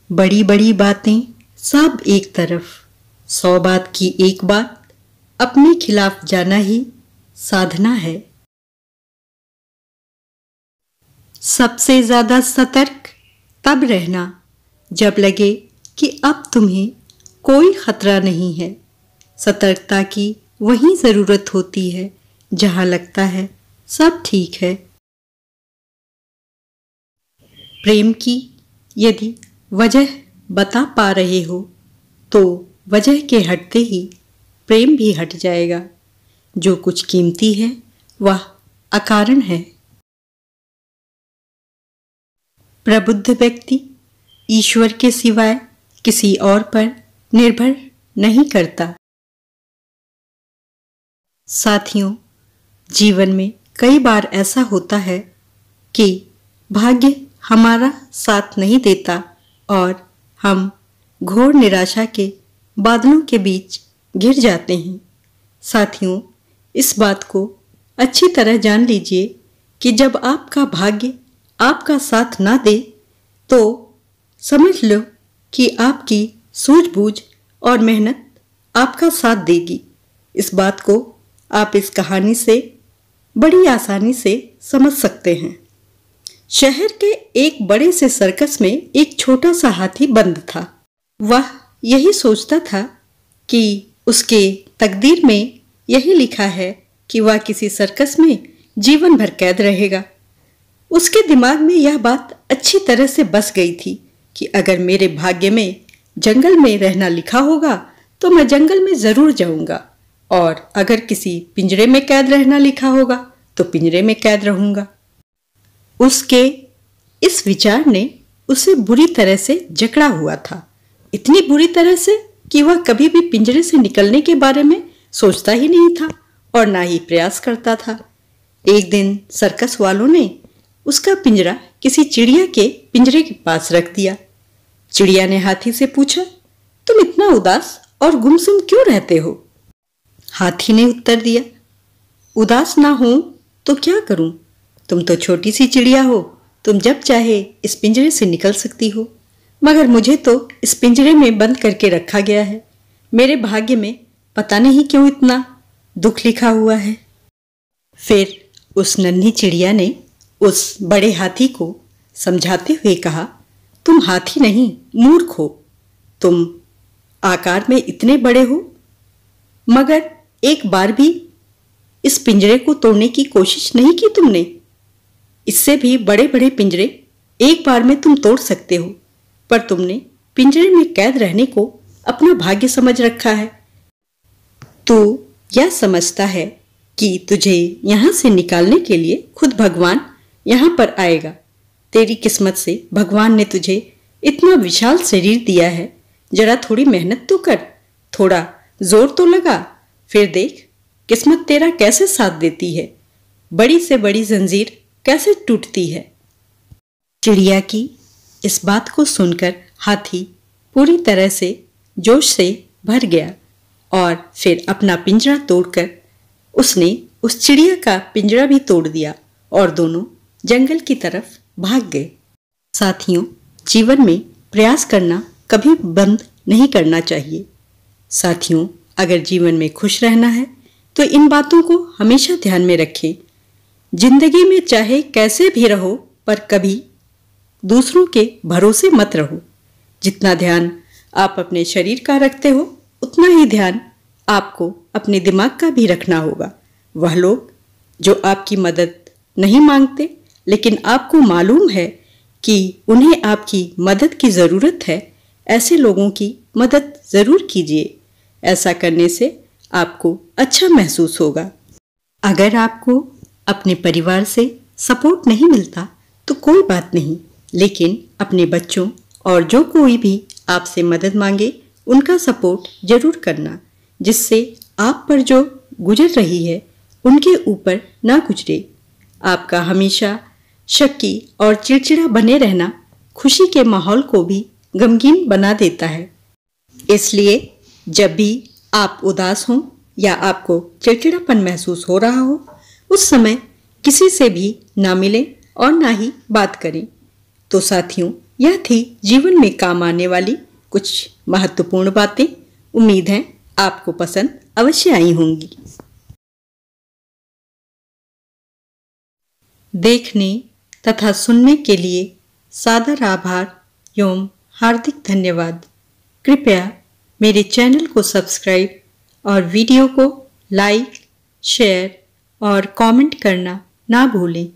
बड़ी बड़ी बातें सब एक तरफ, 100 बात की एक बात, अपने खिलाफ जाना ही साधना है। सबसे ज्यादा सतर्क तब रहना जब लगे कि अब तुम्हें कोई खतरा नहीं है। सतर्कता की वही जरूरत होती है जहां लगता है सब ठीक है। प्रेम की यदि वजह बता पा रहे हो तो वजह के हटते ही प्रेम भी हट जाएगा। जो कुछ कीमती है वह अकारण है। प्रबुद्ध व्यक्ति ईश्वर के सिवाय किसी और पर निर्भर नहीं करता। साथियों, जीवन में कई बार ऐसा होता है कि भाग्य हमारा साथ नहीं देता और हम घोर निराशा के बादलों के बीच घिर जाते हैं। साथियों, इस बात को अच्छी तरह जान लीजिए कि जब आपका भाग्य आपका साथ ना दे तो समझ लो कि आपकी सूझबूझ और मेहनत आपका साथ देगी। इस बात को आप इस कहानी से बड़ी आसानी से समझ सकते हैं। शहर के एक बड़े से सर्कस में एक छोटा सा हाथी बंद था। वह यही सोचता था कि उसके तकदीर में यही लिखा है कि वह किसी सर्कस में जीवन भर कैद रहेगा। उसके दिमाग में यह बात अच्छी तरह से बस गई थी कि अगर मेरे भाग्य में जंगल में रहना लिखा होगा तो मैं जंगल में जरूर जाऊंगा, और अगर किसी पिंजरे में कैद रहना लिखा होगा तो पिंजरे में कैद रहूंगा। उसके इस विचार ने उसे बुरी तरह से जकड़ा हुआ था, इतनी बुरी तरह से कि वह कभी भी पिंजरे से निकलने के बारे में सोचता ही नहीं था और ना ही प्रयास करता था। एक दिन सर्कस वालों ने उसका पिंजरा किसी चिड़िया के पिंजरे के पास रख दिया। चिड़िया ने हाथी से पूछा, तुम इतना उदास और गुमसुम क्यों रहते हो? हाथी ने उत्तर दिया, उदास ना हो तो क्या करूं? तुम तो छोटी सी चिड़िया हो, तुम जब चाहे इस पिंजरे से निकल सकती हो, मगर मुझे तो इस पिंजरे में बंद करके रखा गया है। मेरे भाग्य में पता नहीं क्यों इतना दुख लिखा हुआ है। फिर उस नन्ही चिड़िया ने उस बड़े हाथी को समझाते हुए कहा, तुम हाथी नहीं मूर्ख हो। तुम आकार में इतने बड़े हो मगर एक बार भी इस पिंजरे को तोड़ने की कोशिश नहीं की तुमने। इससे भी बड़े बड़े पिंजरे एक बार में तुम तोड़ सकते हो, पर तुमने पिंजरे में कैद रहने को अपना भाग्य समझ रखा है। तू यह समझता है कि तुझे यहां से निकालने के लिए खुद भगवान यहां पर आएगा। तेरी किस्मत से भगवान ने तुझे इतना विशाल शरीर दिया है, जरा थोड़ी मेहनत तो कर, थोड़ा जोर तो लगा, फिर देख किस्मत तेरा कैसे साथ देती है, बड़ी से बड़ी जंजीर कैसे टूटती है। चिड़िया की इस बात को सुनकर हाथी पूरी तरह से जोश से भर गया और फिर अपना पिंजरा तोड़कर उसने उस चिड़िया का पिंजरा भी तोड़ दिया और दोनों जंगल की तरफ भाग गए। साथियों, जीवन में प्रयास करना कभी बंद नहीं करना चाहिए। साथियों, अगर जीवन में खुश रहना है तो इन बातों को हमेशा ध्यान में रखें। जिंदगी में चाहे कैसे भी रहो, पर कभी दूसरों के भरोसे मत रहो। जितना ध्यान आप अपने शरीर का रखते हो, उतना ही ध्यान आपको अपने दिमाग का भी रखना होगा। वह लोग जो आपकी मदद नहीं मांगते लेकिन आपको मालूम है कि उन्हें आपकी मदद की ज़रूरत है, ऐसे लोगों की मदद ज़रूर कीजिए। ऐसा करने से आपको अच्छा महसूस होगा। अगर आपको अपने परिवार से सपोर्ट नहीं मिलता तो कोई बात नहीं, लेकिन अपने बच्चों और जो कोई भी आपसे मदद मांगे उनका सपोर्ट जरूर करना, जिससे आप पर जो गुजर रही है उनके ऊपर ना गुजरे। आपका हमेशा शक्की और चिड़चिड़ा बने रहना खुशी के माहौल को भी गमगीन बना देता है। इसलिए जब भी आप उदास हों या आपको चिड़चिड़ापन महसूस हो रहा हो, उस समय किसी से भी ना मिलें और ना ही बात करें। तो साथियों, यह थी जीवन में काम आने वाली कुछ महत्वपूर्ण बातें। उम्मीद है आपको पसंद अवश्य आई होंगी। देखने तथा सुनने के लिए सादर आभार एवं हार्दिक धन्यवाद। कृपया मेरे चैनल को सब्सक्राइब और वीडियो को लाइक, शेयर और कमेंट करना ना भूलें।